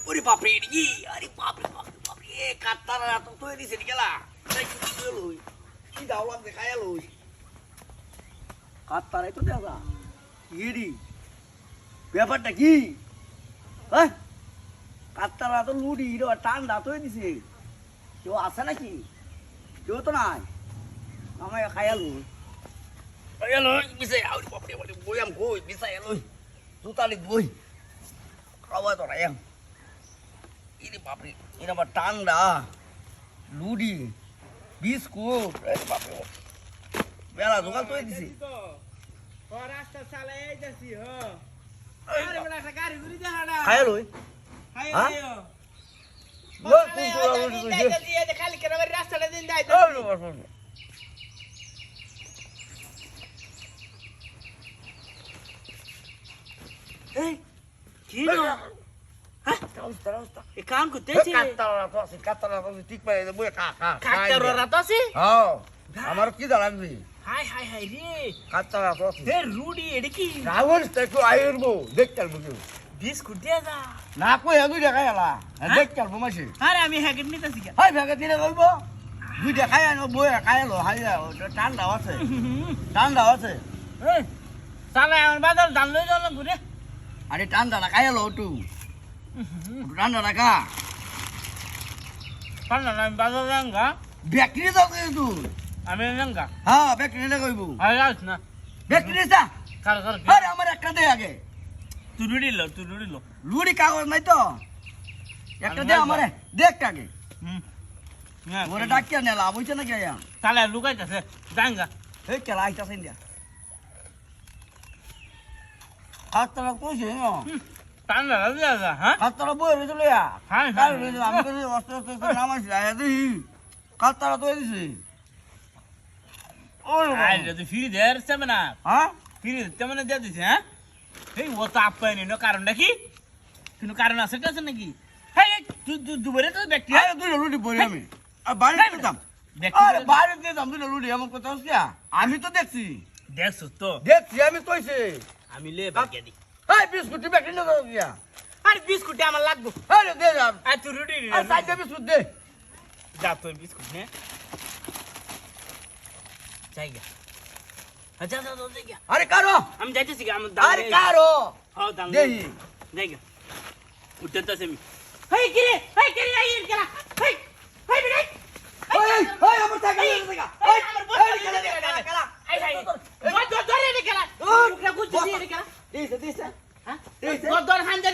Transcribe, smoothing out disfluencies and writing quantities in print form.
ওরে বাপরে কি আরে বাপরে বাপরে বাপরে এ কাতারা তো তৈরি দিছে গেলা তাই কি লই কি দাও লাগবে খায়া লই কাতারাই তো দেখা ইডি ব্যাপারটা কি হ্যাঁ কাতারা তো লুডি রে ঠান্ডা তো দিছে কেউ আছে নাকি কেউ তো নাই আমায় খায়া লই খায়া লই বিছে আরে বাপরে বাপরে বইয়াম কই বিছে লই জুতালি বই খাওয়া তো রায়াম ini বাপরে এটা আবার ঠান্ডা লুডি বিস্কুট আরে বাপরে বেলা দোকান তো দিছি ও রাস্তা চালাই যাচ্ছি হ আরে বড় একটা গাড়ি ঘুরি দেখা না খায় লই হাই হ্যাঁ? হাই বল তুই তো লুডি কইছিস খালি কেন রাস্তাটা দিন যাই এই কি না হ্যাঁ এ কাম করতেছে কাতারা তো ঠিক পাই বই কা কা কাটাররা তো আছে হ্যাঁ আমার কি লাগবে হাই হাই হাই রে কাতারা তো হে রুডি এডি কি রাহুল একটু আইরবো দেখতাল বুঝু বিস্কুট দিয়ে যা না কই দুই টাকা এলা দেখতাল বমাসি আরে আমি হ্যাকেট নিতেছি কেন হাই ভাগে দিলে কইবো দুই টাকা আনো বই খাইলো হাই ঠান্ডা আছে ঠান্ডা আছে এই সালা আমার বাজার দান লই যাও না ঘুরে আরে ঠান্ডা না খাইলো একটু ঠান্ডা রাখা পান্না না বাজার যাঙ্গা ব্যাকরি দাও তুই আমি যাঙ্গা হ্যাঁ ব্যাকরি না কইবো আরে আস না ব্যাকরি দা কার কার আরে আমার একটা দে আগে তুই রুডি লো লুড়ি কাগজ নাই তো একটা দে আমারে দেখ আগে হুম ওরে ডাকিয়া নেলা বুঝছ না কে তাহলে লুকাইতেছে যাঙ্গা এই কেলা আইতাছেন দিয়া হাতটা কইছে না টান্ডা লাগে যা হ্যাঁ হাতটা বই রইল ইয়া হ্যাঁ, কাল হ্যাঁ। রইল আমি কই অস্ত্র অস্ত্র নামাইছি আয়া দেই হাতটা তো দিছি ও আরে তুই ফিরি দের সেবে না হ্যাঁ ফিরি তেমন দিয়ে দিছে হ্যাঁ এই ও তো আপায় নিনো কারণটা কি কোনো কারণ আছে কি আছে নাকি হেই তুই দুবারে তো ব্যক্তি আরে দুই লুডি বলি আমি আর বাইরে দিতাম ব্যক্তি আরে বাইরে দিতাম দুই লুডি এমন কথা হচ্ছে আমি তো দেখছি দেখছো তো দেখছি আমি কইছি আমি লে বাগিয়া দি এই বিস্কুট ব্যাকরি না দাও দিয়া আরে বিস্কুট আমার লাগবো আরে দে যা আর তুই রুটি আর সাইডে বিস্কুট দে যা তোর বিস্কুট নে জায়গা আচ্ছা যা যা জায়গা আরে কারো আমি যাইতেছি আমি আরে কারো হ্যাঁ দাম দেহি জায়গা উঠতেছে আমি হেই কিরে আই এর কেলা হেই হেই বিরাই ওই ওই আমার টাকা দে টাকা ওই কেলা আই আই ধরে রে কেলা উকরা গুছি দিয়ে রে কেলা দিছে দিছে হ্যাঁ দিছে দর হান দে